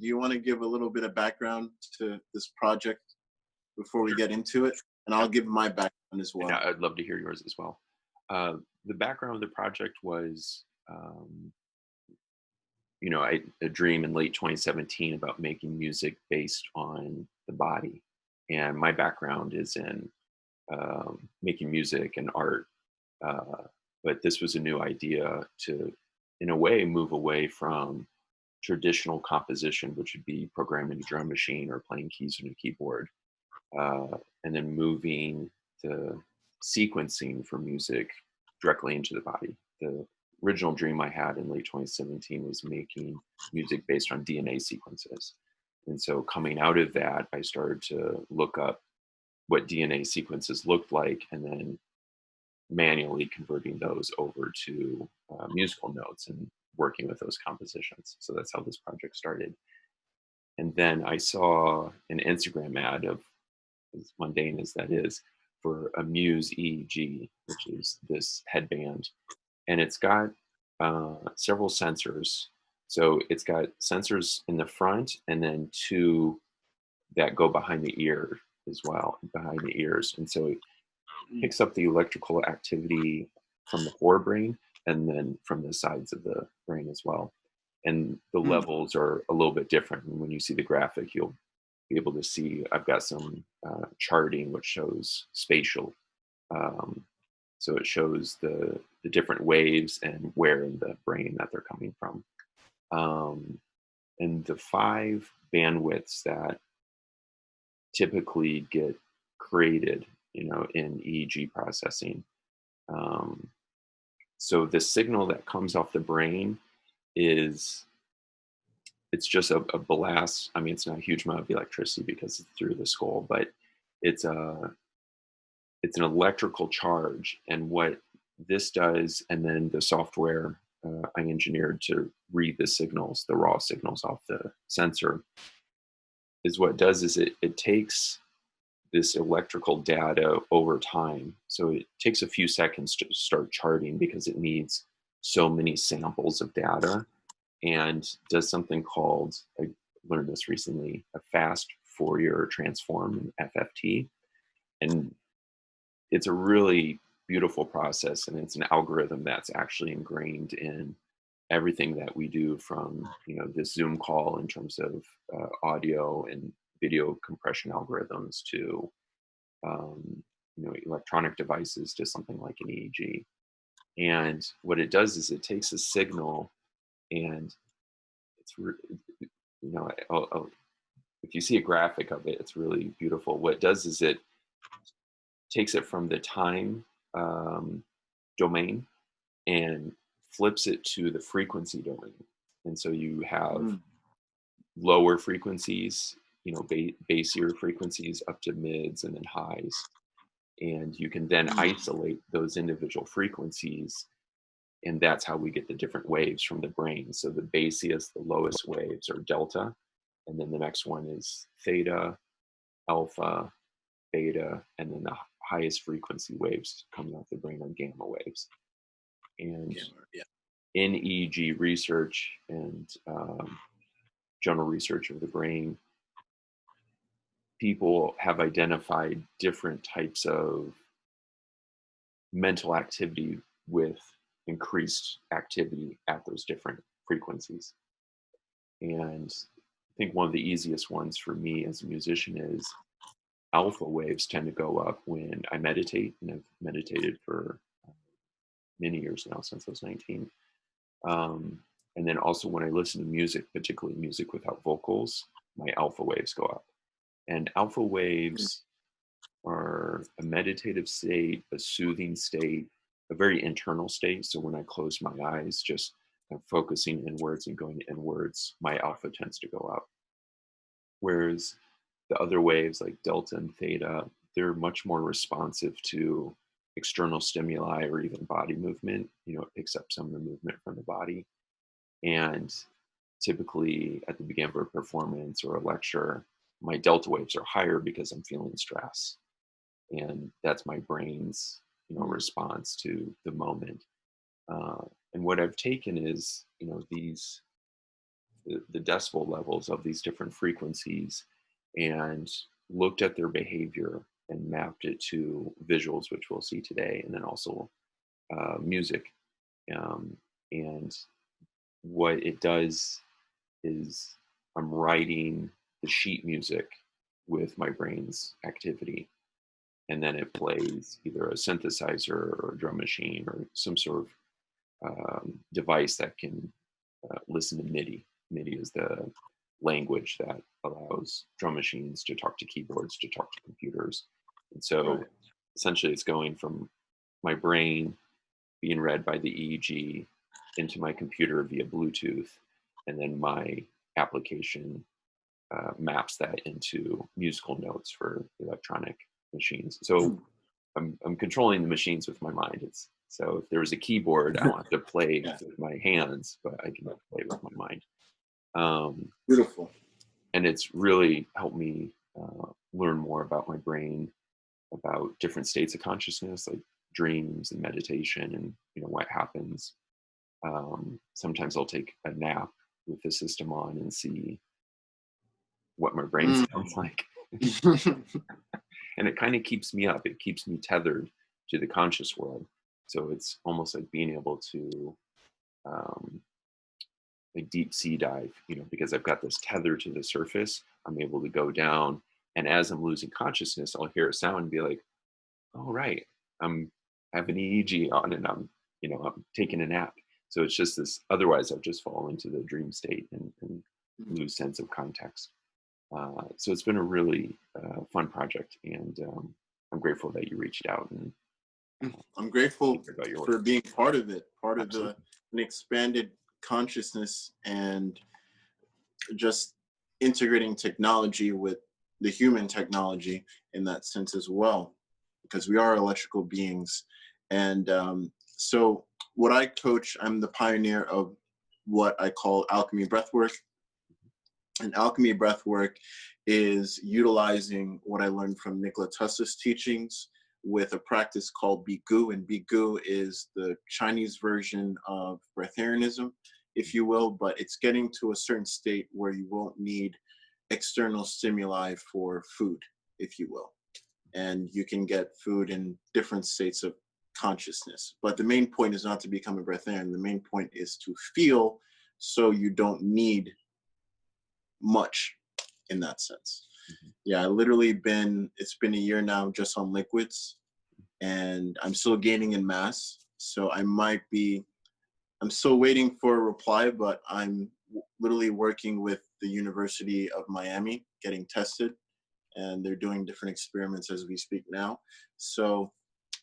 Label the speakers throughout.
Speaker 1: Do you want to give a little bit of background to this project before we
Speaker 2: Sure.
Speaker 1: get into it? And
Speaker 2: Yeah.
Speaker 1: I'll give my background as
Speaker 2: And
Speaker 1: well.
Speaker 2: I'd love to hear yours as well. The background of the project was, I a dream in late 2017 about making music based on the body. And my background is in making music and art. Uh, but this was a new idea to, in a way, move away from traditional composition, which would be programming a drum machine or playing keys on a keyboard, and then moving the sequencing for music directly into the body. The original dream I had in late 2017 was making music based on DNA sequences. And so coming out of that, I started to look up what DNA sequences looked like and then manually converting those over to musical notes and working with those compositions. So that's how this project started. And then I saw an Instagram ad of, as mundane as that is, for a Muse EEG, which is this headband. And it's got several sensors. So it's got sensors in the front and then two that go behind the ear as well, behind the ears. And so it
Speaker 1: Mm.
Speaker 2: picks up the electrical activity from the forebrain and then from the sides of the brain as well. And the
Speaker 1: Mm.
Speaker 2: levels are a little bit different. And when you see the graphic, you'll be able to see I've got some charting which shows spatial. Um, so it shows the different waves and where in the brain that they're coming from. Um, and the five bandwidths that typically get created, in EEG processing. Um, so the signal that comes off the brain is it's just a blast. I mean, it's not a huge amount of electricity because it's through the skull, but it's a it's an electrical charge. And what this does, and then the software I engineered to read the signals, the raw signals off the sensor, is what it does is it takes this electrical data over time. So it takes a few seconds to start charting because it needs so many samples of data, and does something called, I learned this recently, a fast Fourier transform, FFT. And it's a really beautiful process, and it's an algorithm that's actually ingrained in everything that we do, from this Zoom call in terms of audio and video compression algorithms to electronic devices to something like an EEG. And what it does is it takes a signal, and it's if you see a graphic of it, it's really beautiful. What it does is it takes it from the time um, domain and flips it to the frequency domain. And so you have
Speaker 1: Mm.
Speaker 2: lower frequencies, bassier frequencies up to mids and then highs. And you can then
Speaker 1: Mm.
Speaker 2: isolate those individual frequencies. And that's how we get the different waves from the brain. So the bassiest, the lowest waves are delta. And then the next one is theta, alpha, beta, and then the highest frequency waves coming off the brain are gamma waves. And
Speaker 1: Yeah.
Speaker 2: in EEG research and general research of the brain, people have identified different types of mental activity with increased activity at those different frequencies. And I think one of the easiest ones for me as a musician is alpha waves tend to go up when I meditate, and I've meditated for many years now, since I was 19. And then also when I listen to music, particularly music without vocals, my alpha waves go up. And alpha waves are a meditative state, a soothing state, a very internal state. So when I close my eyes, just focusing inwards and going inwards, my alpha tends to go up. Whereas the other waves like delta and theta, they're much more responsive to external stimuli or even body movement. It picks up some of the movement from the body. And typically at the beginning of a performance or a lecture, my delta waves are higher because I'm feeling stress. And that's my brain's,
Speaker 1: Mm.
Speaker 2: response to the moment. And what I've taken is, these the decibel levels of these different frequencies and looked at their behavior and mapped it to visuals, which we'll see today, and then also music. Um, and what it does is I'm writing the sheet music with my brain's activity, and then it plays either a synthesizer or a drum machine or some sort of device that can listen to MIDI. MIDI is the language that allows drum machines to talk to keyboards, to talk to computers. And so
Speaker 1: Right.
Speaker 2: essentially it's going from my brain being read by the EEG into my computer via Bluetooth, and then my application maps that into musical notes for electronic machines. So I'm controlling the machines with my mind. It's so if there was a keyboard, I don't have to play
Speaker 1: Yeah.
Speaker 2: with my hands, but I can play with my mind.
Speaker 1: Beautiful.
Speaker 2: And it's really helped me learn more about my brain, about different states of consciousness, like dreams and meditation, and what happens. Sometimes I'll take a nap with the system on and see what my brain sounds like. And it kind of keeps me up. It keeps me tethered to the conscious world. So it's almost like being able to like deep sea dive, because I've got this tether to the surface. I'm able to go down, and as I'm losing consciousness, I'll hear a sound and be like, "Oh, right, I'm having EEG on, and I'm taking a nap." So it's just this. Otherwise, I'll just fall into the dream state and lose sense of context. So it's been a really fun project, and I'm grateful that you reached out and
Speaker 1: I'm grateful
Speaker 2: about your
Speaker 1: for
Speaker 2: work.
Speaker 1: being part of it, part of
Speaker 2: Absolutely.
Speaker 1: an expanded consciousness, and just integrating technology with the human technology in that sense as well, because we are electrical beings. And so what I coach, I'm the pioneer of what I call Alchemy Breathwork. And Alchemy Breathwork is utilizing what I learned from Nikola Tesla's teachings with a practice called Bigu. And Bigu is the Chinese version of breatharianism, if you will, but it's getting to a certain state where you won't need external stimuli for food, if you will. And you can get food in different states of consciousness. But the main point is not to become a breatharian. The main point is to feel, so you don't need much in that sense. Yeah, it's been a year now just on liquids, and I'm still gaining in mass. So I'm still waiting for a reply, but I'm literally working with the University of Miami, getting tested, and they're doing different experiments as we speak now. So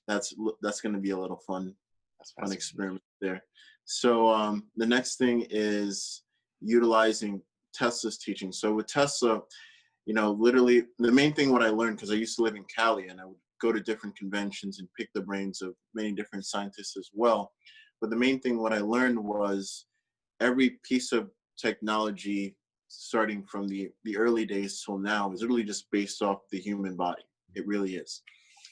Speaker 1: that's going to be a little fun experiment there. So the next thing is utilizing Tesla's teaching. So with Tesla, literally the main thing what I learned, because I used to live in Cali and I would go to different conventions and pick the brains of many different scientists as well. But the main thing what I learned was every piece of technology starting from the early days till now is really just based off the human body. It really is.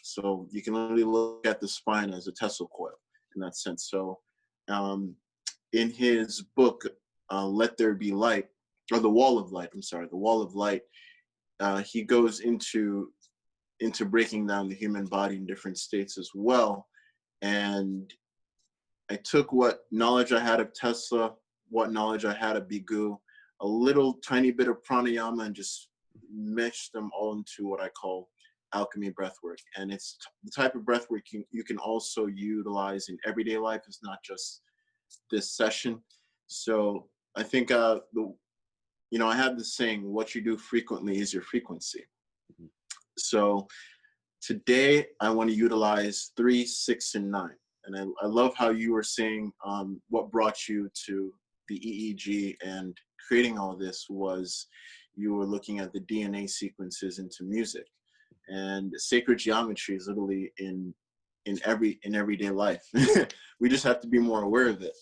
Speaker 1: So you can really look at the spine as a Tesla coil in that sense. So in his book, Let There Be Light, or The Wall of Light, The Wall of Light, he goes into breaking down the human body in different states as well. And I took what knowledge I had of Tesla, what knowledge I had of Bigu, a little tiny bit of pranayama, and just meshed them all into what I call alchemy breathwork. And it's the type of breathwork you can also utilize in everyday life. It's not just this session. So I think I have this saying, what you do frequently is your frequency. So today I want to utilize 3, 6, and 9. And I love how you were saying what brought you to the EEG and creating all this was you were looking at the DNA sequences into music. And sacred geometry is literally in everyday life. We just have to be more aware of it.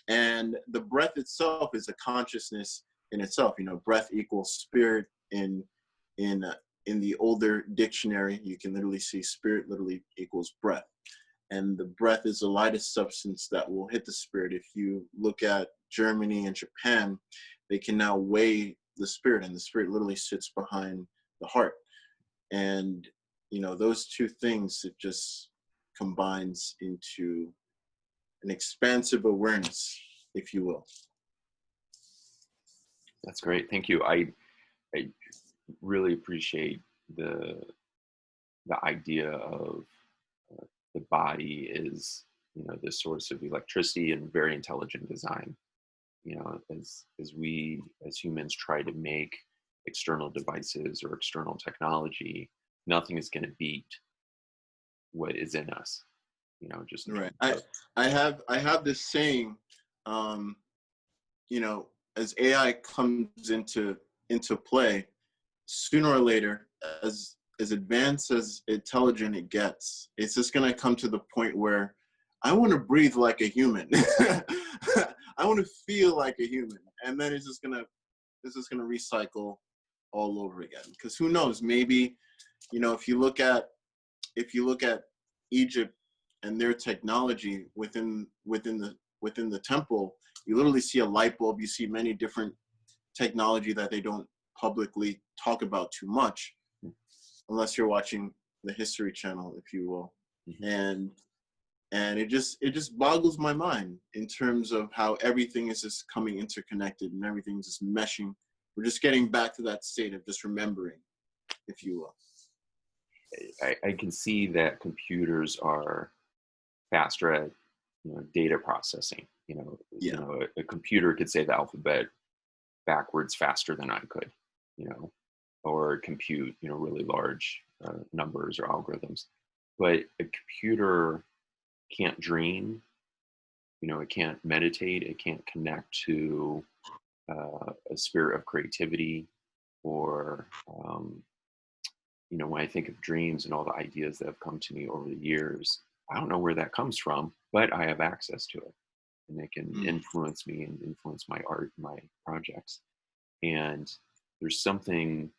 Speaker 1: And the breath itself is a consciousness in itself. Breath equals spirit in the older dictionary. You can literally see spirit literally equals breath. And the breath is the lightest substance that will hit the spirit. If you look at Germany and Japan, they can now weigh the spirit, and the spirit literally sits behind the heart. And those two things, it just combines into an expansive awareness, if you will.
Speaker 2: That's great. Thank you. I really appreciate the idea of the body is, the source of electricity and very intelligent design. As we as humans try to make external devices or external technology, nothing is going to beat what is in us. Just
Speaker 1: right. I have this saying, as AI comes into play, sooner or later, as advanced as intelligent it gets, it's just going to come to the point where I want to breathe like a human. I want to feel like a human, and then it's just gonna recycle all over again. Because who knows? Maybe, if you look at Egypt and their technology within the temple, you literally see a light bulb. You see many different technology that they don't publicly talk about too much, unless you're watching the History Channel, if you will. Mm-hmm. And it just boggles my mind in terms of how everything is just coming interconnected and everything's just meshing. We're just getting back to that state of just remembering, if you will.
Speaker 2: I can see that computers are faster at data processing. A computer could say the alphabet backwards faster than I could, or compute really large numbers or algorithms. But a computer can't dream, it can't meditate, it can't connect to a spirit of creativity, or when I think of dreams and all the ideas that have come to me over the years, I don't know where that comes from, but I have access to it, and it can influence me and influence my art, my projects. And there's something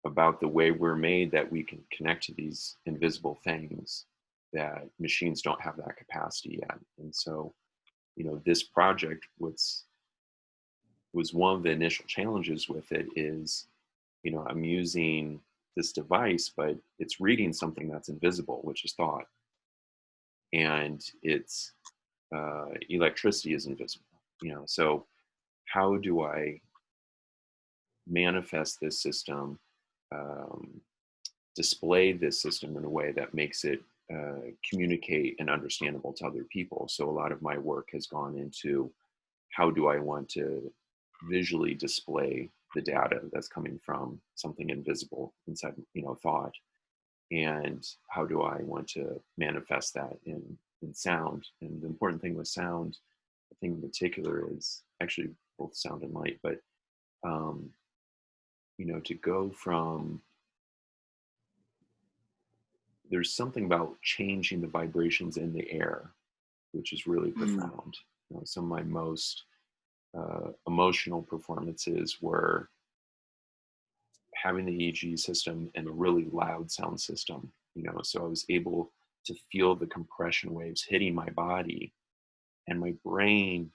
Speaker 2: about the way we're made that we can connect to these invisible things that machines don't have that capacity yet. And so, this project was one of the initial challenges with it is, I'm using this device, but it's reading something that's invisible, which is thought. And it's electricity is invisible, so how do I manifest this system, display this system in a way that makes it communicate and understandable to other people? So a lot of my work has gone into how do I want to visually display the data that's coming from something invisible inside, thought, and how do I want to manifest that in sound. And the important thing with sound, I think in particular, is actually both sound and light, but to go from, there's something about changing the vibrations in the air, which is really profound. Some of my most emotional performances were having the EEG system and a really loud sound system, so I was able to feel the compression waves hitting my body, and my brain,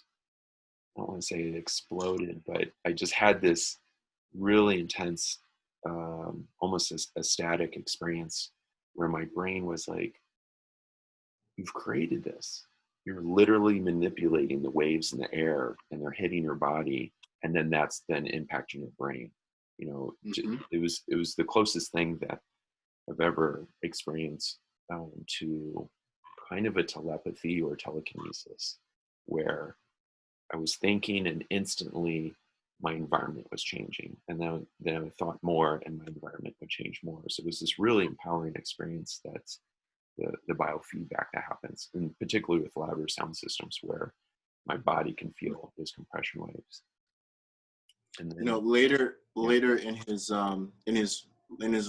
Speaker 2: I don't want to say it exploded, but I just had this really intense, almost a static experience where my brain was like, you've created this. You're literally manipulating the waves in the air, and they're hitting your body, and then that's then impacting your brain. It was the closest thing that I've ever experienced to kind of a telepathy or telekinesis, where I was thinking and instantly my environment was changing, and then I thought more and my environment would change more. So it was this really empowering experience that's the biofeedback that happens, and particularly with louder sound systems where my body can feel those compression waves. And then,
Speaker 1: later in his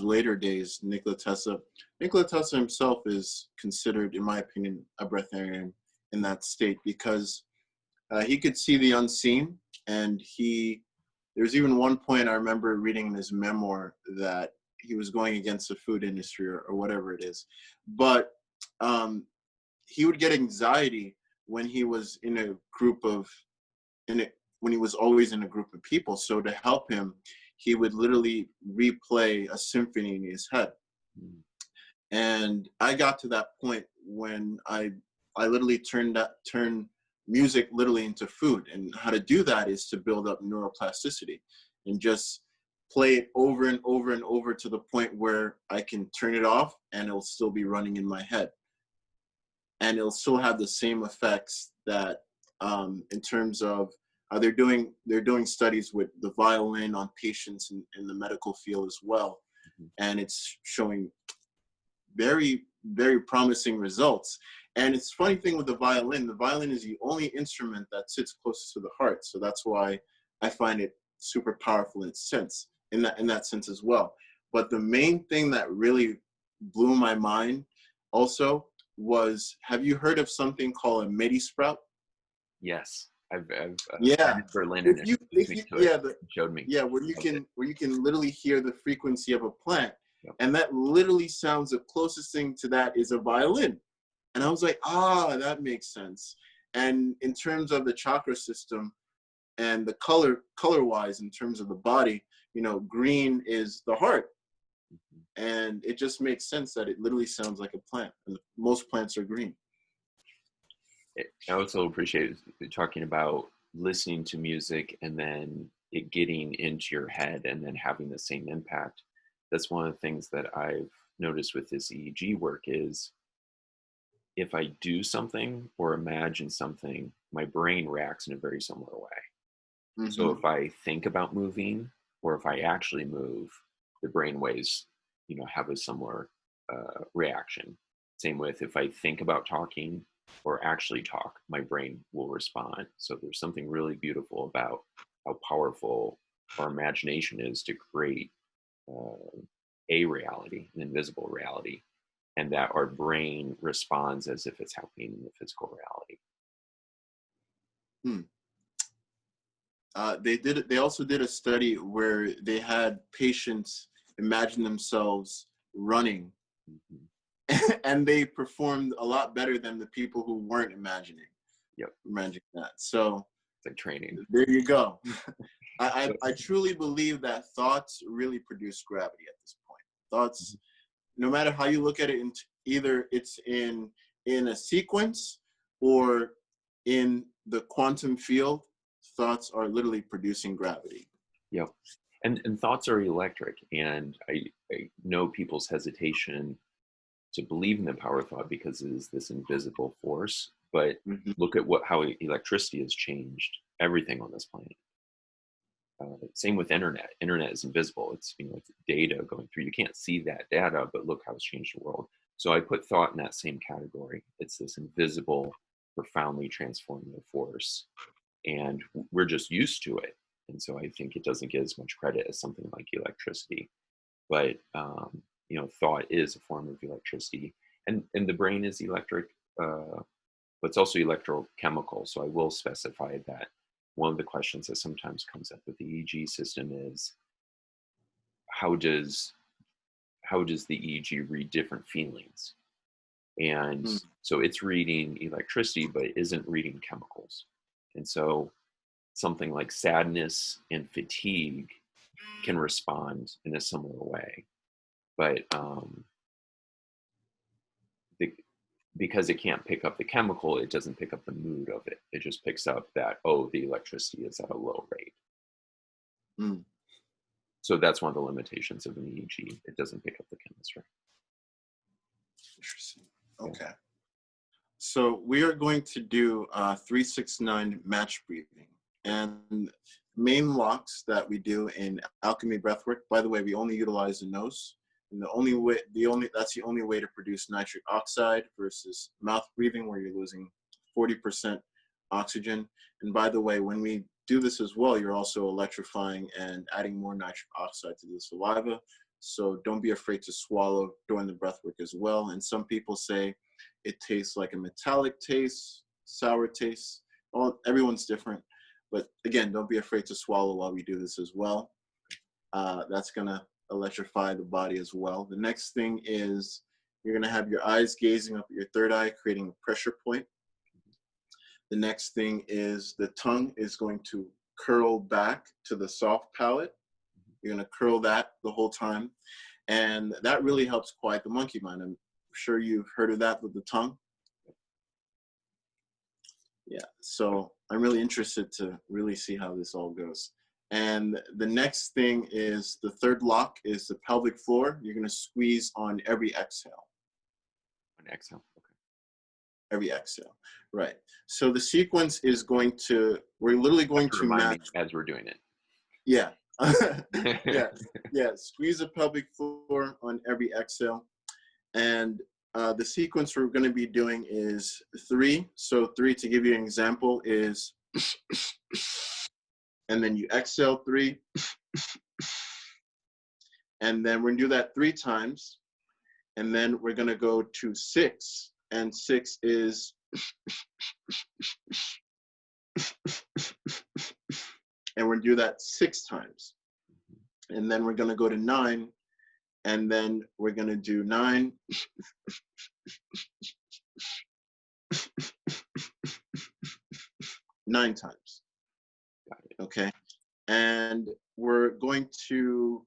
Speaker 1: later days, Nikola Tesla himself is considered, in my opinion, a breatharian in that state, because he could see the unseen, and there's even one point I remember reading in his memoir that he was going against the food industry or whatever it is, but he would get anxiety when he was in a group of when he was always in a group of people. So to help him, he would literally replay a symphony in his head.
Speaker 2: Mm.
Speaker 1: And I got to that point when I literally turned music literally into food. And how to do that is to build up neuroplasticity and just play it over and over and over to the point where I can turn it off and it'll still be running in my head. And it'll still have the same effects that in terms of they're doing studies with the violin on patients in the medical field as well.
Speaker 2: Mhm.
Speaker 1: And it's showing very, very promising results. And it's funny thing with the violin is the only instrument that sits closest to the heart. So that's why I find it super powerful in its sense, in that sense as well. But the main thing that really blew my mind also was, have you heard of something called a MIDI sprout?
Speaker 2: Yes, I've been
Speaker 1: Yeah.
Speaker 2: in Berlin
Speaker 1: If
Speaker 2: and
Speaker 1: you,
Speaker 2: showed me.
Speaker 1: yeah, where
Speaker 2: Loved it.
Speaker 1: you can literally hear the frequency of a plant.
Speaker 2: Yep.
Speaker 1: And that literally sounds, the closest thing to that is a violin. And I was like, that makes sense. And in terms of the chakra system and the color wise, in terms of the body, green is the heart.
Speaker 2: Mhm.
Speaker 1: And it just makes sense that it literally sounds like a plant. And most plants are green.
Speaker 2: I also appreciate you talking about listening to music and then it getting into your head and then having the same impact. That's one of the things that I've noticed with this EEG work is if I do something or imagine something, my brain reacts in a very similar way. So
Speaker 1: Mm-hmm.
Speaker 2: if I think about moving or if I actually move, the brain waves, have a similar reaction. Same with if I think about talking or actually talk, my brain will respond. So there's something really beautiful about how powerful our imagination is to create a reality, an invisible reality, and that our brain responds as if it's happening in the physical reality.
Speaker 1: Hmm. They also did a study where they had patients imagine themselves running,
Speaker 2: Mhm.
Speaker 1: and they performed a lot better than the people who weren't imagining
Speaker 2: Yep,
Speaker 1: that. So
Speaker 2: it's like training.
Speaker 1: there you go.
Speaker 2: So,
Speaker 1: I truly believe that thoughts really produce gravity at this point. Thoughts,
Speaker 2: mhm.
Speaker 1: no matter how you look at it, either it's in a sequence or in the quantum field, thoughts are literally producing gravity.
Speaker 2: Yep. And thoughts are electric. And I know people's hesitation to believe in the power of thought because it is this invisible force. But
Speaker 1: Mhm.
Speaker 2: look at how electricity has changed everything on this planet. Same with internet. Internet is invisible. It's data going through. You can't see that data, but look how it's changed the world. So I put thought in that same category. It's this invisible, profoundly transformative force, and we're just used to it. And so I think it doesn't get as much credit as something like electricity. But thought is a form of electricity, and the brain is electric, but it's also electrochemical. So I will specify that one of the questions that sometimes comes up with the EEG system is how does the EEG read different feelings? And
Speaker 1: Hmm.
Speaker 2: so it's reading electricity, but it isn't reading chemicals. And so something like sadness and fatigue can respond in a similar way. But because it can't pick up the chemical, it doesn't pick up the mood of it. It just picks up that, oh, the electricity is at a low rate.
Speaker 1: Hmm.
Speaker 2: So that's one of the limitations of an EEG. It doesn't pick up the chemistry.
Speaker 1: Interesting.
Speaker 2: Yeah.
Speaker 1: Okay. So we are going to do 369 match breathing. And main locks that we do in Alchemy Breathwork, by the way, we only utilize the nose. And that's the only way to produce nitric oxide versus mouth breathing, where you're losing 40% oxygen. And by the way, when we do this as well, you're also electrifying and adding more nitric oxide to the saliva. So don't be afraid to swallow during the breathwork as well. And some people say it tastes like a metallic taste, sour taste. Well, everyone's different. But again, don't be afraid to swallow while we do this as well. That's going to electrify the body as well. The next thing is you're going to have your eyes gazing up at your third eye, creating a pressure point. The next thing is the tongue is going to curl back to the soft palate. You're going to curl that the whole time. And that really helps quiet the monkey mind. I'm sure you've heard of that with the tongue. Yeah, so I'm really interested to really see how this all goes. And the next thing is the third lock is the pelvic floor. You're going to squeeze on every exhale.
Speaker 2: On exhale, okay.
Speaker 1: Every exhale, right. So the sequence is going to, we're literally going to
Speaker 2: remind
Speaker 1: match.
Speaker 2: me as we're doing it.
Speaker 1: Yeah. Yeah. Squeeze the pelvic floor on every exhale. And the sequence we're going to be doing is 3. So 3, to give you an example, is, and then you exhale 3. And then we're going to do that 3 times. And then we're going to go to 6. And 6 is, and we're going to do that 6 times. And then we're going to go to 9. And then we're going to do 9. 9 times. Okay. And we're going to,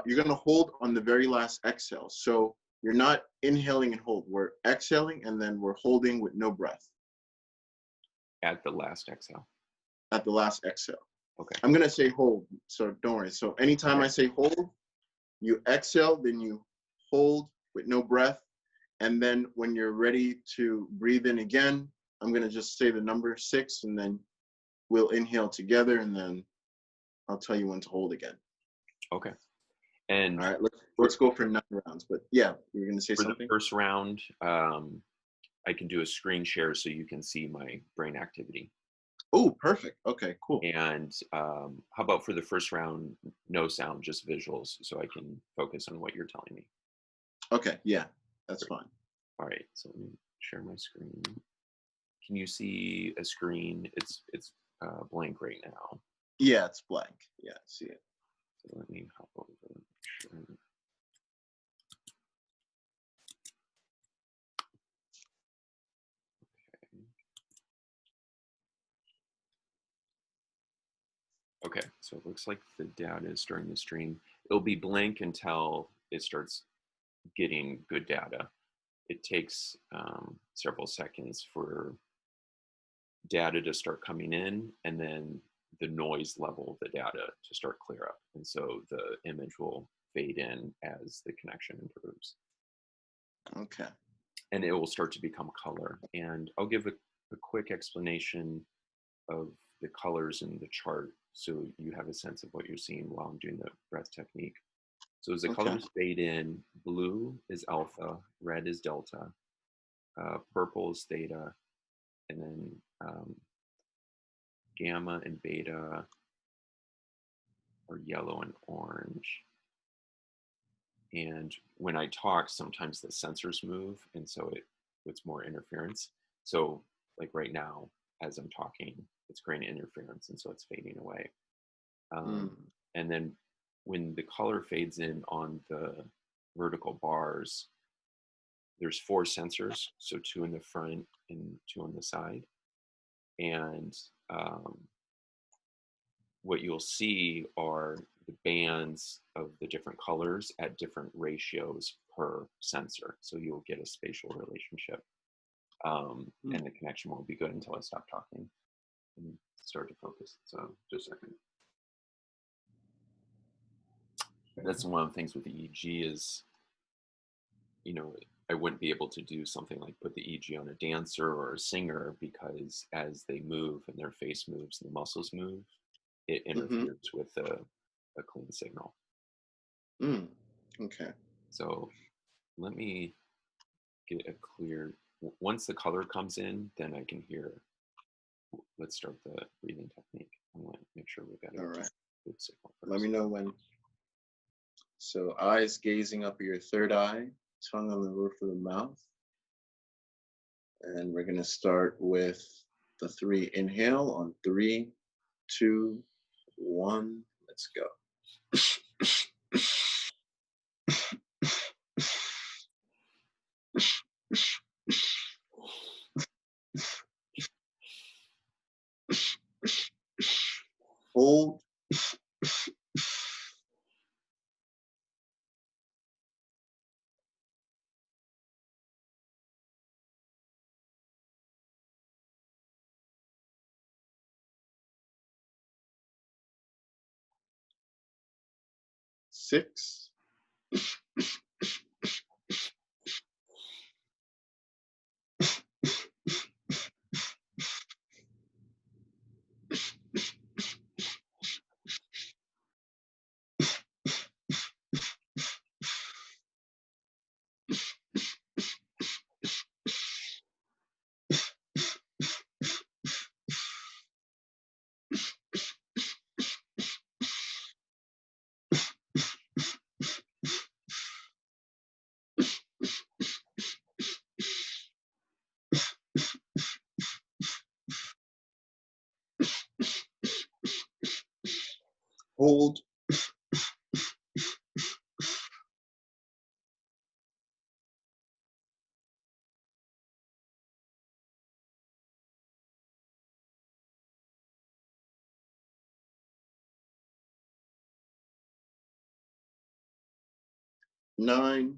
Speaker 1: you're going to hold on the very last exhale. So you're not inhaling and hold. We're exhaling and then we're holding with no breath.
Speaker 2: At the last exhale.
Speaker 1: At the last exhale.
Speaker 2: Okay.
Speaker 1: I'm going to say hold, so don't worry. So anytime
Speaker 2: okay.
Speaker 1: I say hold, you exhale, then you hold with no breath. And then when you're ready to breathe in again, I'm going to just say the number 6, and then we'll inhale together, and then I'll tell you when to hold again.
Speaker 2: Okay. And
Speaker 1: all right, let's go for 9 rounds. But yeah, you're going to say something?
Speaker 2: For the first round, I can do a screen share so you can see my brain activity.
Speaker 1: Oh, perfect. Okay, cool.
Speaker 2: And how about for the first round, no sound, just visuals, so I can focus on what you're telling me.
Speaker 1: Okay, yeah, that's fine.
Speaker 2: All right, so let me share my screen. Can you see a screen? It's blank right now.
Speaker 1: Yeah, it's blank. Yeah, I see it.
Speaker 2: So let me hop over. Sure. Okay, so it looks like the data is starting to stream. It'll be blank until it starts getting good data. It takes several seconds for data to start coming in, and then the noise level of the data to start clear up. And so the image will fade in as the connection improves.
Speaker 1: Okay.
Speaker 2: And it will start to become color. And I'll give a quick explanation of the colors in the chart so you have a sense of what you're seeing while I'm doing the breath technique. So as the colors fade in, blue is alpha, red is delta, purple is theta, and then gamma and beta are yellow and orange. And when I talk, sometimes the sensors move, and so it's more interference. So like right now, as I'm talking, it's creating interference, and so it's fading away. And then when the color fades in on the vertical bars, there's 4 sensors, so 2 in the front and 2 on the side. And what you'll see are the bands of the different colors at different ratios per sensor. So you'll get a spatial relationship. And the connection won't be good until I stop talking and start to focus. So just a second. That's one of the things with the EEG is, you know, I wouldn't be able to do something like put the EEG on a dancer or a singer, because as they move and their face moves and the muscles move, it interferes with a clean signal.
Speaker 1: Okay.
Speaker 2: So let me get a clear, once the color comes in, then I can hear. Let's start the breathing technique. I want to make sure we've got a good signal first.
Speaker 1: Let me know when. So eyes gazing up at your third eye, tongue on the roof of the mouth. And we're going to start with the 3 inhale on 3, 2, 1. Let's go. 6, hold, 9,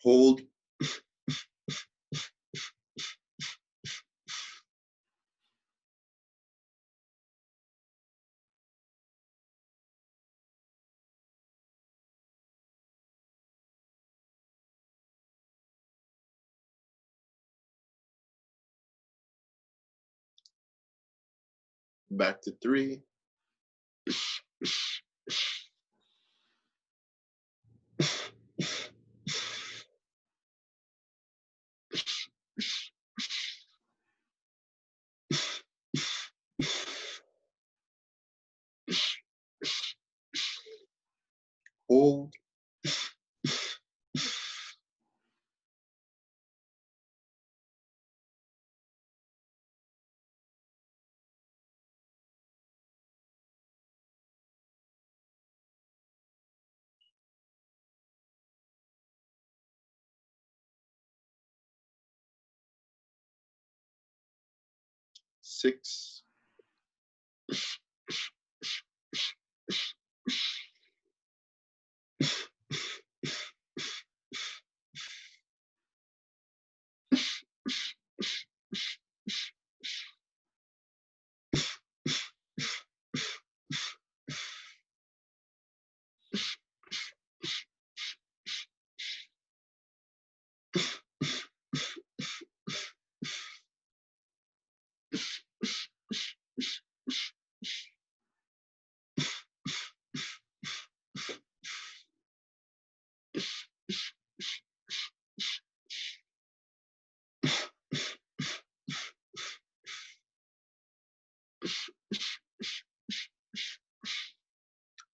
Speaker 1: hold, 3, hold, 6,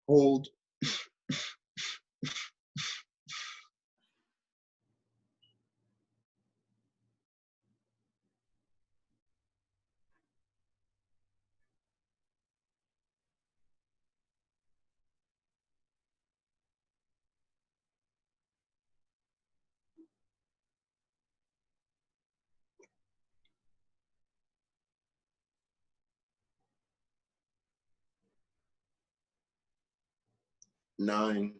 Speaker 1: hold, 9,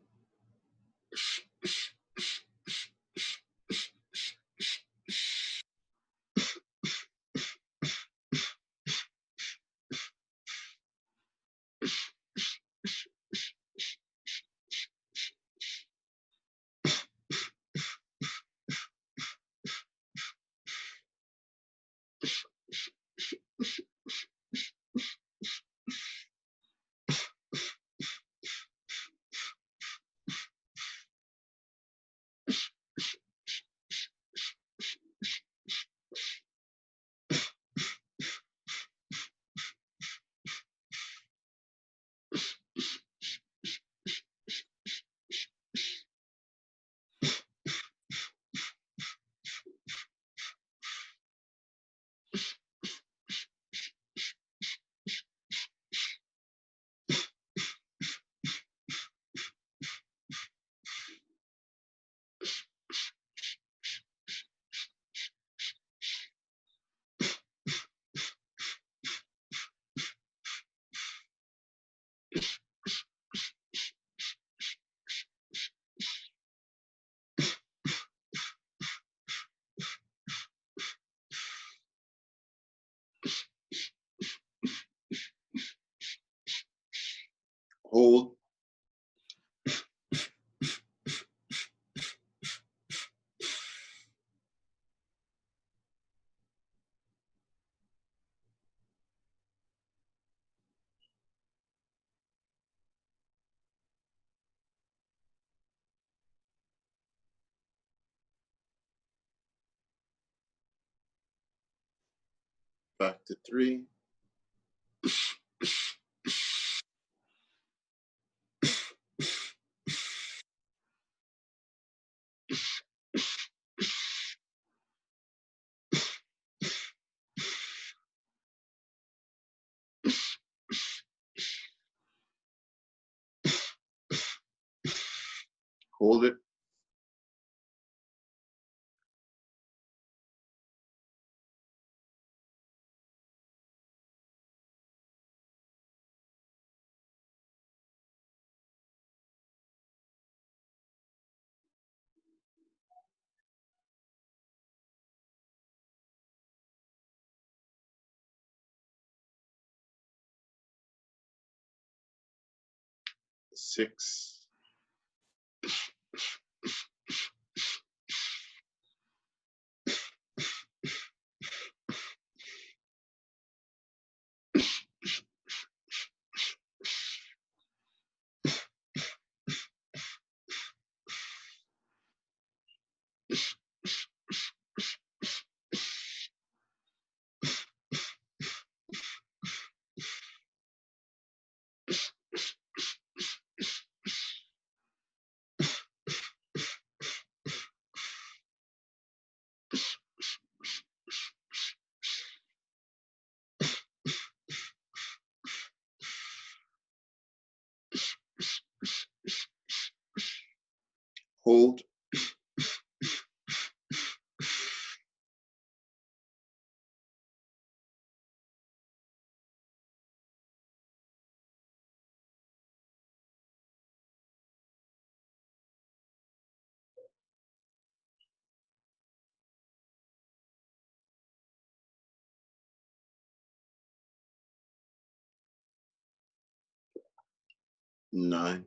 Speaker 1: Hold. Back to 3. Hold it. Six. Hold. Nine.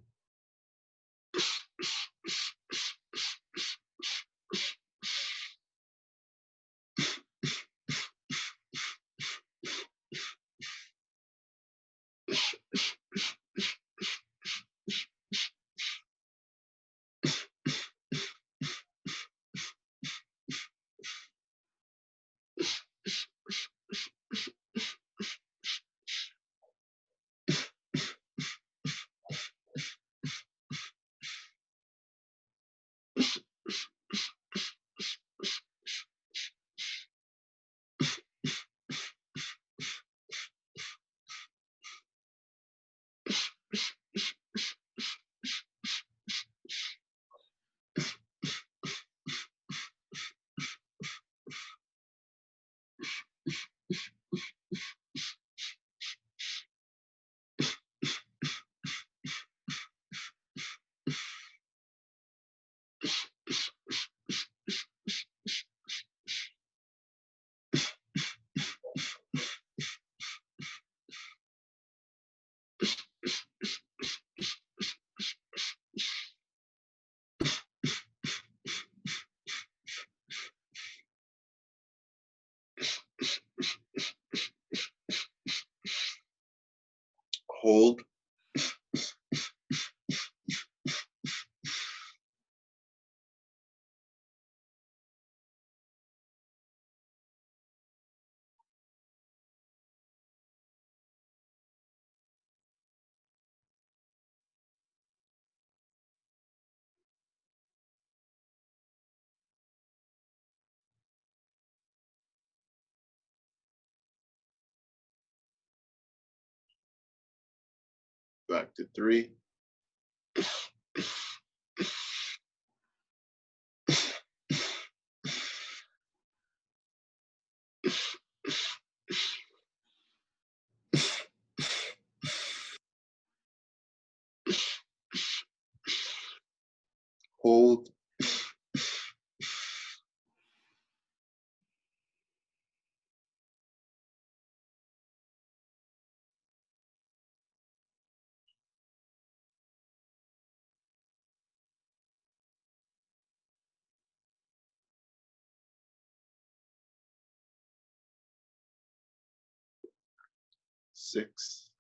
Speaker 1: Hold. Back to 3. Hold. Six.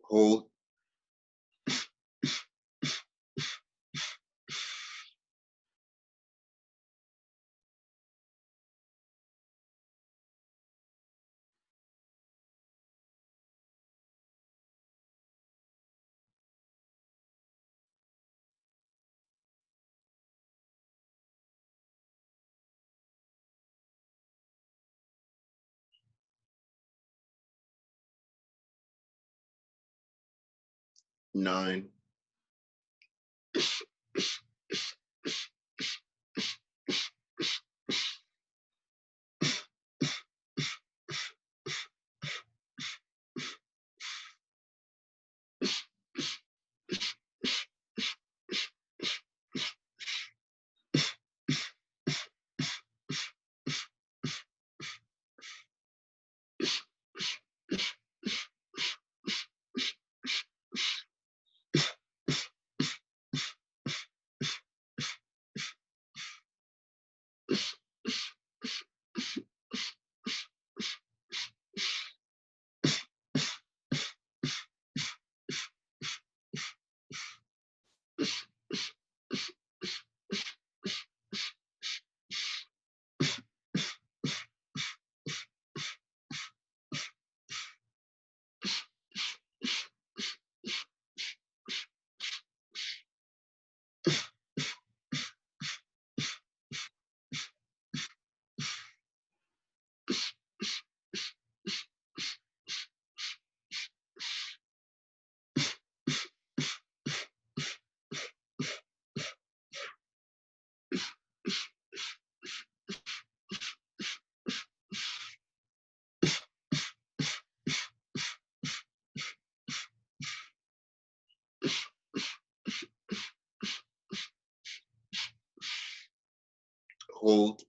Speaker 1: Hold. Nine. Hold.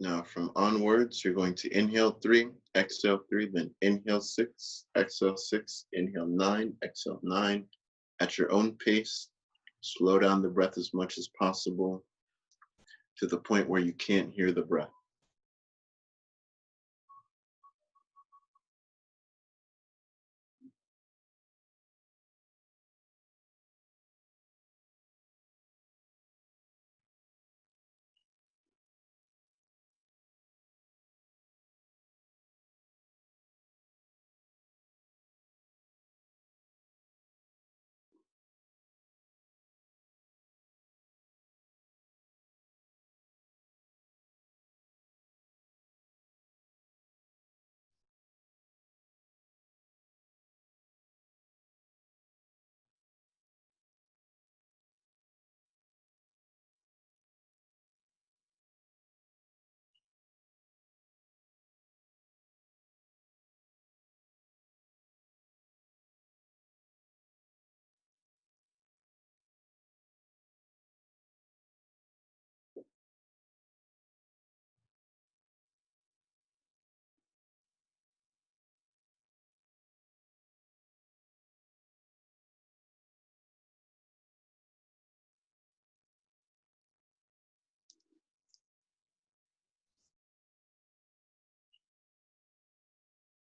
Speaker 1: Now from onwards, you're going to inhale 3, exhale 3, then inhale 6, exhale 6, inhale 9, exhale 9, at your own pace. Slow down the breath as much as possible to the point where you can't hear the breath.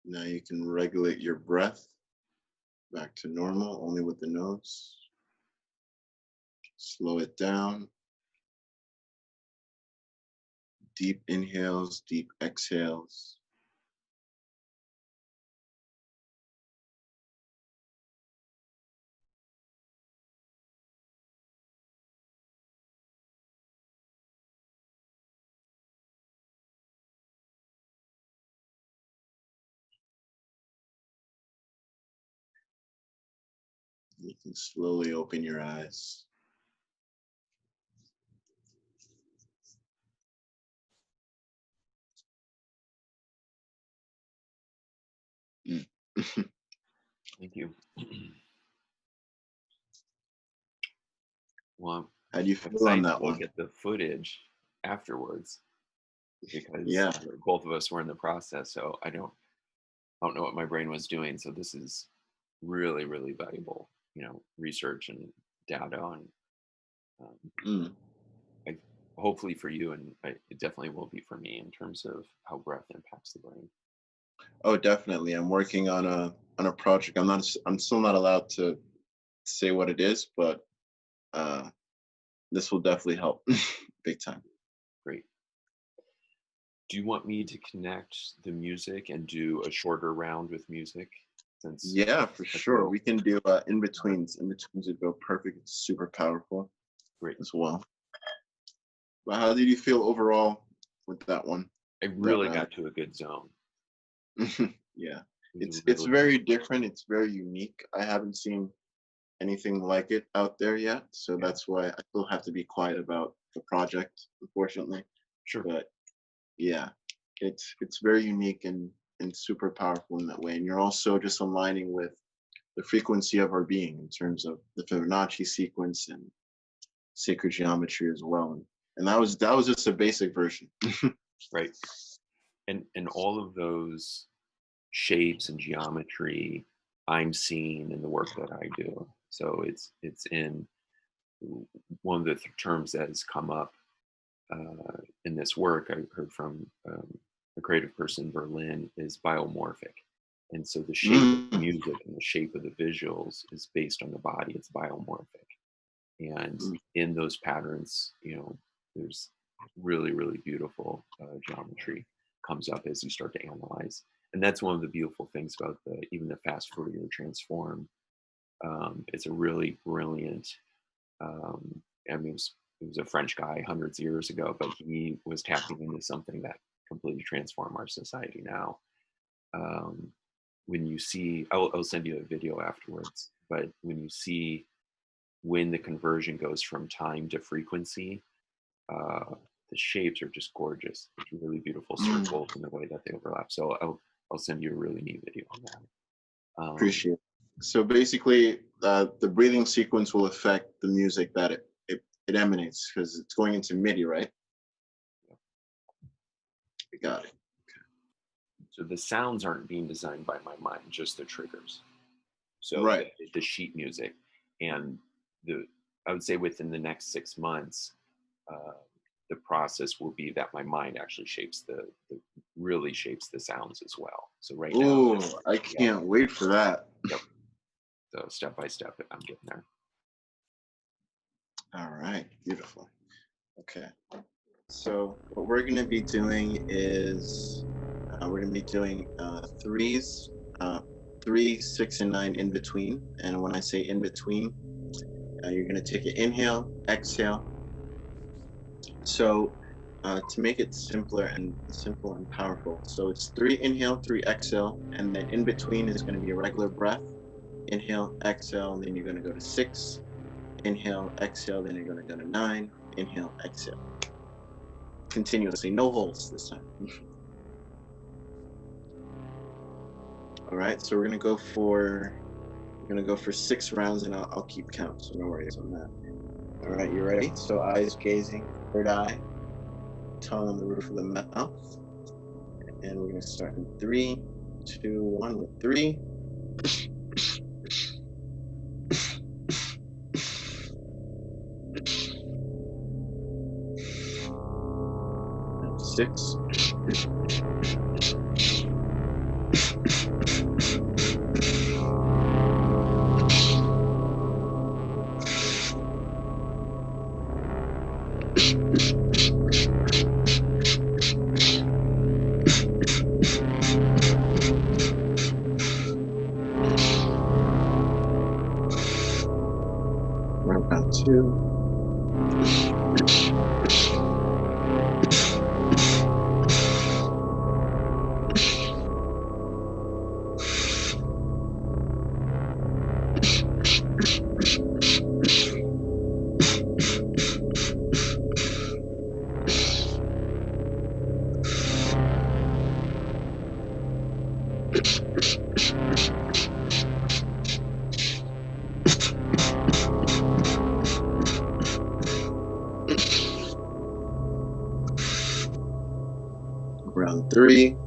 Speaker 1: Now you can regulate your breath back to normal, only with the nose. Slow it down. Deep inhales, deep exhales. You can slowly open your eyes. Mm.
Speaker 2: Thank you. Well,
Speaker 1: How do you
Speaker 2: I'm
Speaker 1: feel on
Speaker 2: excited
Speaker 1: that
Speaker 2: to look
Speaker 1: one?
Speaker 2: at the footage afterwards because
Speaker 1: Yeah,
Speaker 2: both of us were in the process. So I don't know what my brain was doing. So this is really, really valuable, research and data on,
Speaker 1: mm.
Speaker 2: I, hopefully for you, and it definitely will be for me in terms of how breath impacts the brain.
Speaker 1: Oh, definitely. I'm working on a project. I'm still not allowed to say what it is, but uh, this will definitely help big time.
Speaker 2: Great. Do you want me to connect the music and do a shorter round with music? Since
Speaker 1: Yeah, for
Speaker 2: that's what
Speaker 1: sure. We can do in betweens. In betweens would go perfect. It's super powerful
Speaker 2: great.
Speaker 1: as well. But how did you feel overall with that one?
Speaker 2: I
Speaker 1: That
Speaker 2: really
Speaker 1: round?
Speaker 2: got to a good zone.
Speaker 1: Yeah,
Speaker 2: It was
Speaker 1: it's
Speaker 2: really
Speaker 1: very different. It's very unique. I haven't seen anything like it out there yet, so
Speaker 2: yeah,
Speaker 1: that's why I still have to be quiet about the project, unfortunately.
Speaker 2: sure.
Speaker 1: But yeah, it's very unique and super powerful in that way. And you're also just aligning with the frequency of our being in terms of the Fibonacci sequence and sacred geometry as well. And that was just a basic version.
Speaker 2: Right. And all of those shapes and geometry I'm seeing in the work that I do. So it's in one of the terms that has come up in this work. I heard from a creative person in Berlin is biomorphic, and so the shape of the
Speaker 1: Mm,
Speaker 2: music and the shape of the visuals is based on the body. It's biomorphic, and
Speaker 1: mm.
Speaker 2: in those patterns, there's really, really beautiful geometry comes up as you start to analyze. And that's one of the beautiful things about even the fast Fourier transform. It's a really brilliant. Um, I mean, it was a French guy hundreds of years ago, but he was tapping into something that completely transformed our society now. Um, when you see, I'll send you a video afterwards, but when you see when the conversion goes from time to frequency, uh, the shapes are just gorgeous. It's really beautiful
Speaker 1: Mm.
Speaker 2: circles in the way that they overlap. So I'll send you a really neat video on that.
Speaker 1: Appreciate it. So basically, the breathing sequence will affect the music that it emanates because it's going into MIDI, right? I got it.
Speaker 2: So the sounds aren't being designed by my mind, just the triggers. So
Speaker 1: Right.
Speaker 2: the sheet music. And I would say within the next 6 months, uh, the process will be that my mind actually really shapes the sounds as well. So right now,
Speaker 1: Ooh, I
Speaker 2: yeah,
Speaker 1: can't wait for that.
Speaker 2: yep. So step by step, I'm getting there.
Speaker 1: All right, beautiful. Okay. So what we're going to be doing is we're going to be doing threes, 3, 6, and 9 in between. And when I say in between, you're going to take an inhale, exhale. So to make it simple and powerful, so it's 3 inhale, 3 exhale, and then in between is going to be a regular breath. Inhale, exhale, and then you're going to go to 6. Inhale, exhale, then you're going to go to 9. Inhale, exhale. Continuously, no holds this time. All right, so we're gonna go for 6 rounds, and I'll keep count, so no worries on that. All right, you ready? So eyes gazing, third eye, tongue on the roof of the mouth, and we're gonna start in 3, 2, 1 with 3. And 6. Round 2. Round 3.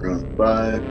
Speaker 1: Round 5.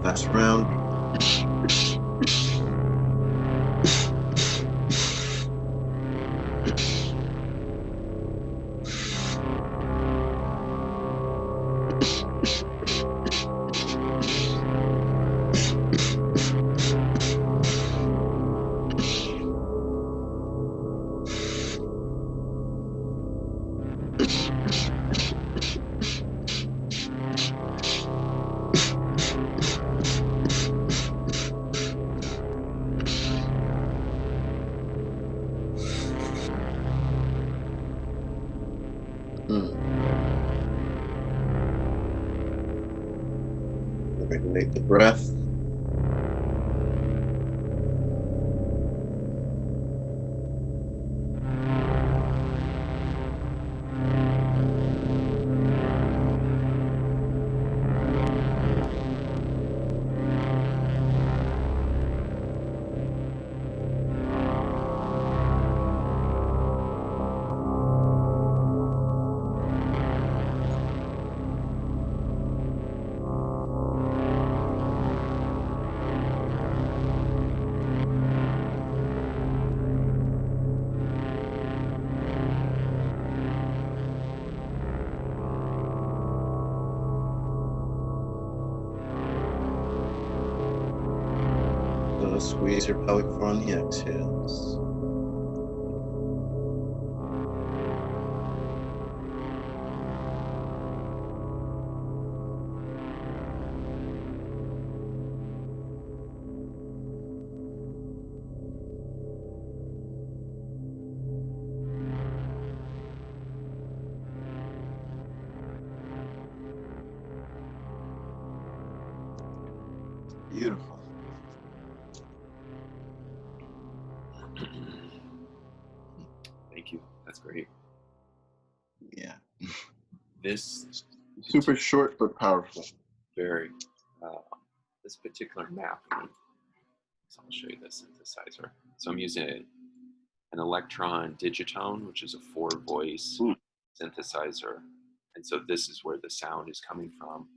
Speaker 1: Last round. Regulate the breath. Raise your pelvic floor on the exhales. Beautiful.
Speaker 2: Thank you. That's great.
Speaker 1: Yeah.
Speaker 2: This
Speaker 1: Super short but powerful.
Speaker 2: very this particular mapping. So I'll show you the synthesizer. So I'm using an Electron Digitone, which is a 4-voice synthesizer, and so this is where the sound is coming from.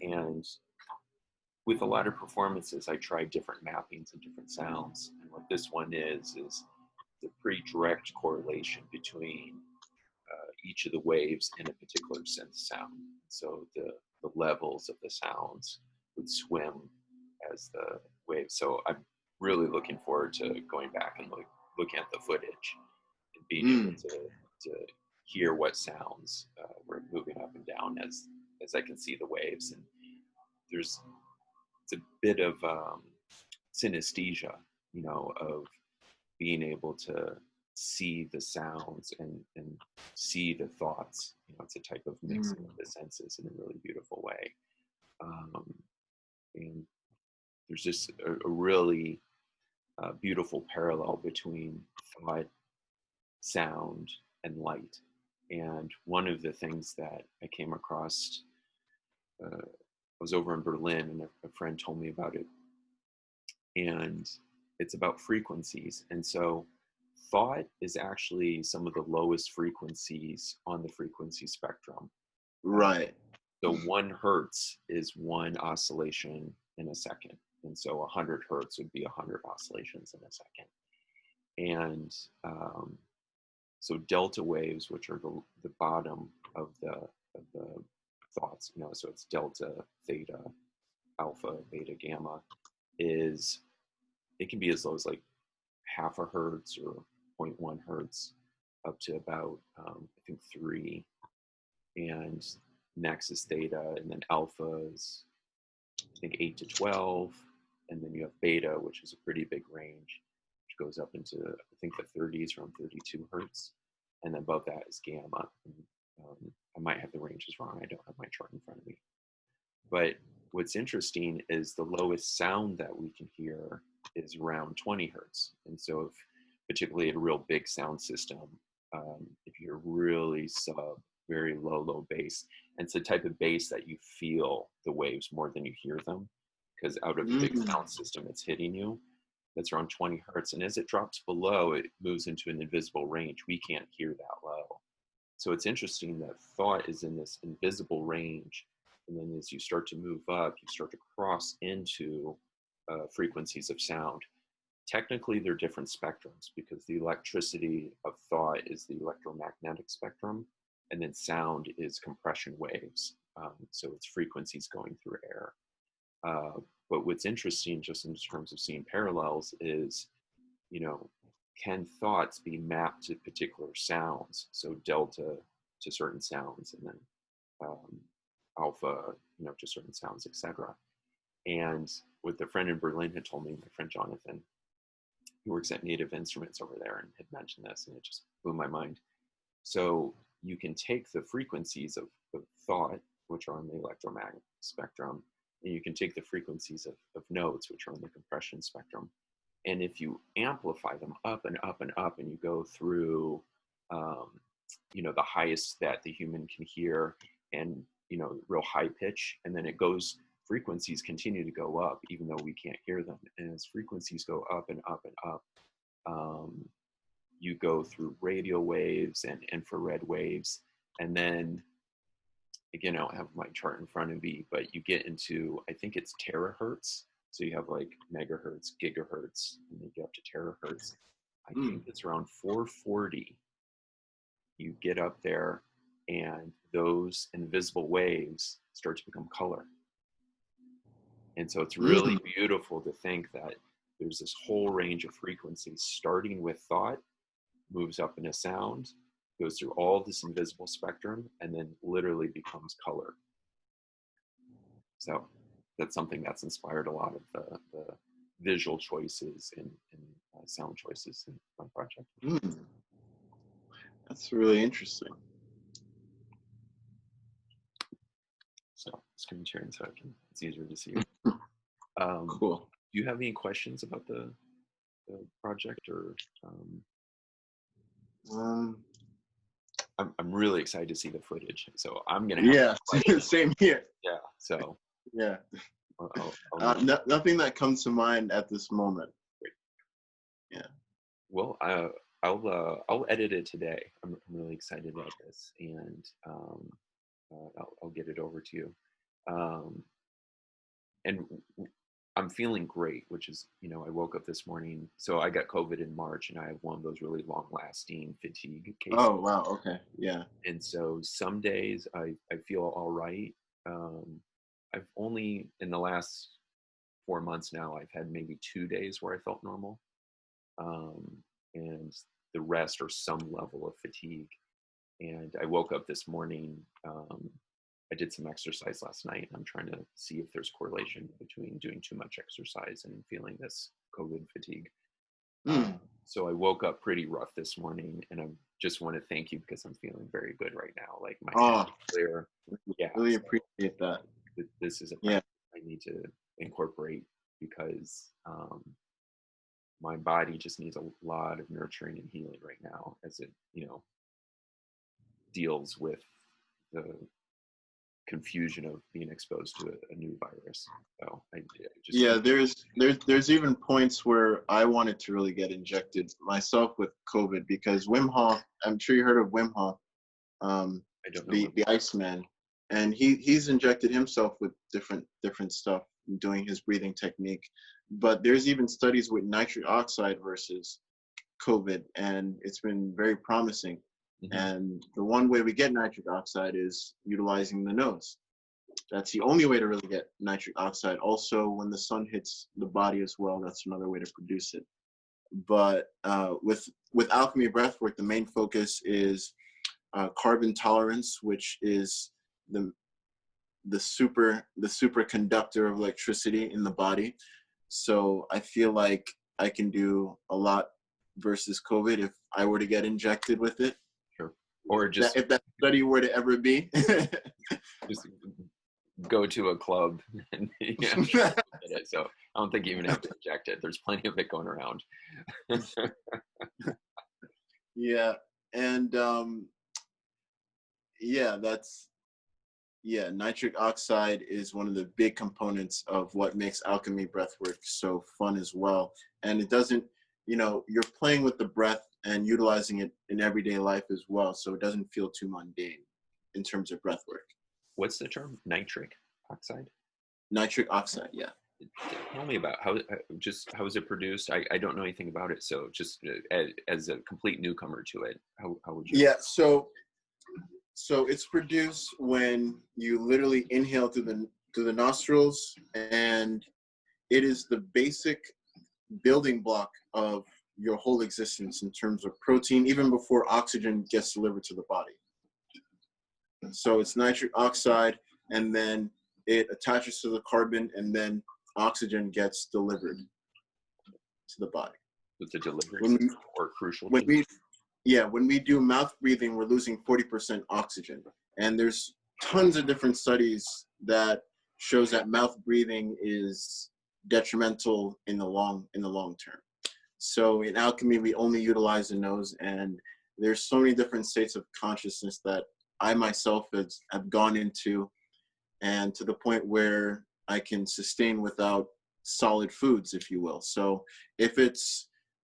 Speaker 2: And with a lot of performances, I tried different mappings and different sounds. And what this one is the pretty direct correlation between each of the waves in a particular synth sound. So the levels of the sounds would swim as the waves. So I'm really looking forward to going back and looking at the footage and being able to hear what sounds were moving up and down as I can see the waves. And it's a bit of synesthesia, of being able to see the sounds and see the thoughts. It's a type of mixing of the senses in a really beautiful way. And there's just a really beautiful parallel between thought, sound, and light. And one of the things that I came across, I was over in Berlin and a friend told me about it. And it's about frequencies. And so thought is actually some of the lowest frequencies on the frequency spectrum.
Speaker 1: Right.
Speaker 2: So 1 hertz is 1 oscillation in a second. And so 100 hertz would be 100 oscillations in a second. And so delta waves, which are the bottom of the thoughts, so it's delta, theta, alpha, beta, gamma, it can be as low as like 0.5 hertz or 0.1 hertz up to about, I think 3. And next is theta, and then alpha is, I think 8 to 12. And then you have beta, which is a pretty big range, which goes up into, I think, the 30s, around 32 hertz. And then above that is gamma. And, I might have the ranges wrong. I don't have my chart in front of me. But what's interesting is the lowest sound that we can hear is around 20 hertz. And so particularly at a real big sound system, if you're really very low bass, and it's the type of bass that you feel the waves more than you hear them, because out of the big sound system it's hitting you, that's around 20 hertz. And as it drops below, it moves into an invisible range. We can't hear that low. So it's interesting that thought is in this invisible range. And then as you start to move up, you start to cross into frequencies of sound. Technically, they're different spectrums because the electricity of thought is the electromagnetic spectrum, and then sound is compression waves. So it's frequencies going through air. But what's interesting, just in terms of seeing parallels, is, can thoughts be mapped to particular sounds? So delta to certain sounds, and then alpha, to certain sounds, etc. And what the friend in Berlin had told me, my friend Jonathan, he works at Native Instruments over there, and had mentioned this, and it just blew my mind. So you can take the frequencies of thought, which are on the electromagnetic spectrum, and you can take the frequencies of notes, which are on the compression spectrum. And if you amplify them up and up and up, and you go through, the highest that the human can hear, and, real high pitch, and then frequencies continue to go up, even though we can't hear them. And as frequencies go up and up and up, you go through radio waves and infrared waves. And then, again, I don't have my chart in front of me, but you get into, I think it's terahertz. So you have like megahertz, gigahertz, and you get up to terahertz. I think it's around 440. You get up there, and those invisible waves start to become color. And so it's really beautiful to think that there's this whole range of frequencies, starting with thought, moves up in a sound, goes through all this invisible spectrum, and then literally becomes color. So that's something that's inspired a lot of the visual choices and sound choices in my project.
Speaker 1: That's really interesting.
Speaker 2: So screen sharing so it's easier to see.
Speaker 1: Cool.
Speaker 2: Do you have any questions about the project, or I'm really excited to see the footage, so I'm gonna have
Speaker 1: same here.
Speaker 2: Yeah, so
Speaker 1: yeah.
Speaker 2: I'll
Speaker 1: nothing that comes to mind at this moment.
Speaker 2: Great.
Speaker 1: Yeah.
Speaker 2: Well, I'll edit it today. I'm really excited about this, and I'll get it over to you. And I'm feeling great, which is, I woke up this morning. So I got COVID in March, and I have one of those really long-lasting fatigue cases.
Speaker 1: Oh, wow. Okay. Yeah.
Speaker 2: And so some days I feel all right. I've only, in the last 4 months now, I've had maybe 2 days where I felt normal. And the rest are some level of fatigue. And I woke up this morning, I did some exercise last night. I'm trying to see if there's correlation between doing too much exercise and feeling this COVID fatigue. So I woke up pretty rough this morning, and I just want to thank you because I'm feeling very good right now. Like my head is clear. Yeah,
Speaker 1: really appreciate that.
Speaker 2: This is a practice I need to incorporate because my body just needs a lot of nurturing and healing right now as it, deals with the confusion of being exposed to a new virus. So I just
Speaker 1: there's even points where I wanted to really get injected myself with COVID, because Wim Hof, I'm sure you heard of Wim Hof,
Speaker 2: I don't know
Speaker 1: the Iceman, and he's injected himself with different stuff, doing his breathing technique. But there's even studies with nitric oxide versus COVID, and it's been very promising. And the one way we get nitric oxide is utilizing the nose. That's the only way to really get nitric oxide. Also, when the sun hits the body as well, that's another way to produce it. But with Alchemy Breathwork, the main focus is carbon tolerance, which is the superconductor of electricity in the body. So I feel like I can do a lot versus COVID if I were to get injected with it.
Speaker 2: Sure. Or just
Speaker 1: if that study were to ever be.
Speaker 2: just go to a club and so I don't think you even have to inject it. There's plenty of it going around.
Speaker 1: Yeah. And nitric oxide is one of the big components of what makes Alchemy Breathwork so fun as well. And it doesn't, you're playing with the breath and utilizing it in everyday life as well. So it doesn't feel too mundane in terms of breathwork.
Speaker 2: What's the term? Nitric oxide?
Speaker 1: Nitric oxide, yeah.
Speaker 2: Tell me about how is it produced? I don't know anything about it. So just as a complete newcomer to it, how would you?
Speaker 1: Yeah, so it's produced when you literally inhale through the nostrils, and it is the basic building block of your whole existence in terms of protein, even before oxygen gets delivered to the body. So it's nitric oxide, and then it attaches to the carbon, and then oxygen gets delivered to the body.
Speaker 2: With the delivery or crucial.
Speaker 1: When we do mouth breathing, we're losing 40% oxygen. And there's tons of different studies that shows that mouth breathing is detrimental in the long term. So in Alchemy, we only utilize the nose, and there's so many different states of consciousness that I myself have gone into, and to the point where I can sustain without solid foods, if you will. So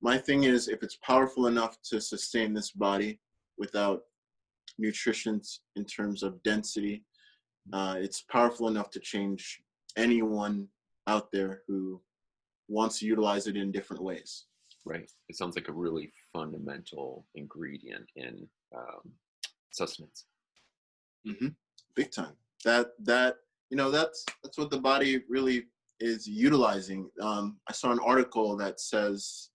Speaker 1: my thing is, if it's powerful enough to sustain this body without nutrition in terms of density, it's powerful enough to change anyone out there who wants to utilize it in different ways.
Speaker 2: Right. It sounds like a really fundamental ingredient in sustenance.
Speaker 1: Big time. That's what the body really is utilizing. I saw an article that says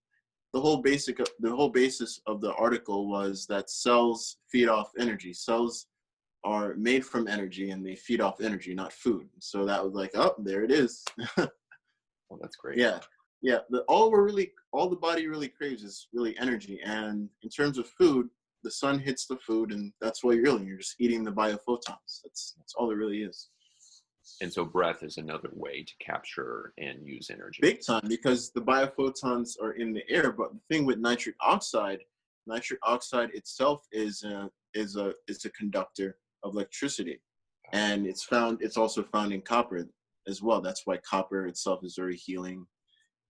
Speaker 1: the whole basis of the article was that cells feed off energy. Cells are made from energy and they feed off energy, not food. So that was like, oh, there it is.
Speaker 2: Oh, that's great.
Speaker 1: Yeah. Yeah. All the body really craves is really energy. And in terms of food, the sun hits the food, and that's what you're just eating the biophotons. That's all it really is.
Speaker 2: And so breath is another way to capture and use energy.
Speaker 1: Big time, because the biophotons are in the air. But the thing with nitric oxide itself is a conductor of electricity, and it's also found in copper as well. That's why copper itself is very healing.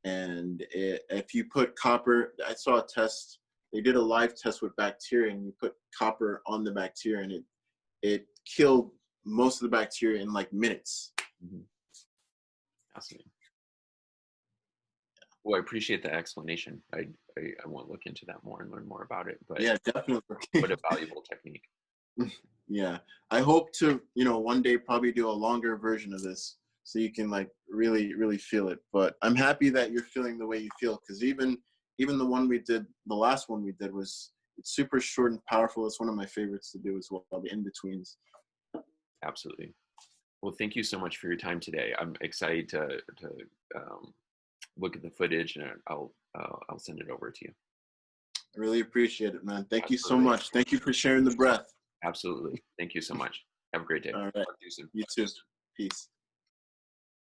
Speaker 1: And if you put copper, I saw a test. They did a live test with bacteria, and you put copper on the bacteria, and it killed most of the bacteria in like minutes.
Speaker 2: Mm-hmm. Fascinating. Well, I appreciate the explanation. I want to look into that more and learn more about it. But
Speaker 1: yeah, definitely.
Speaker 2: What a valuable technique.
Speaker 1: Yeah, I hope to, one day probably do a longer version of this so you can like really, really feel it. But I'm happy that you're feeling the way you feel, because even the last one we did it's super short and powerful. It's one of my favorites to do as well, the in-betweens.
Speaker 2: Absolutely. Well, thank you so much for your time today. I'm excited to look at the footage, and I'll send it over to you.
Speaker 1: I really appreciate it, man. Thank you so much. Thank you for sharing the breath.
Speaker 2: Absolutely. Thank you so much. Have a great day.
Speaker 1: All right.
Speaker 2: Talk to you soon.
Speaker 1: You too. Peace.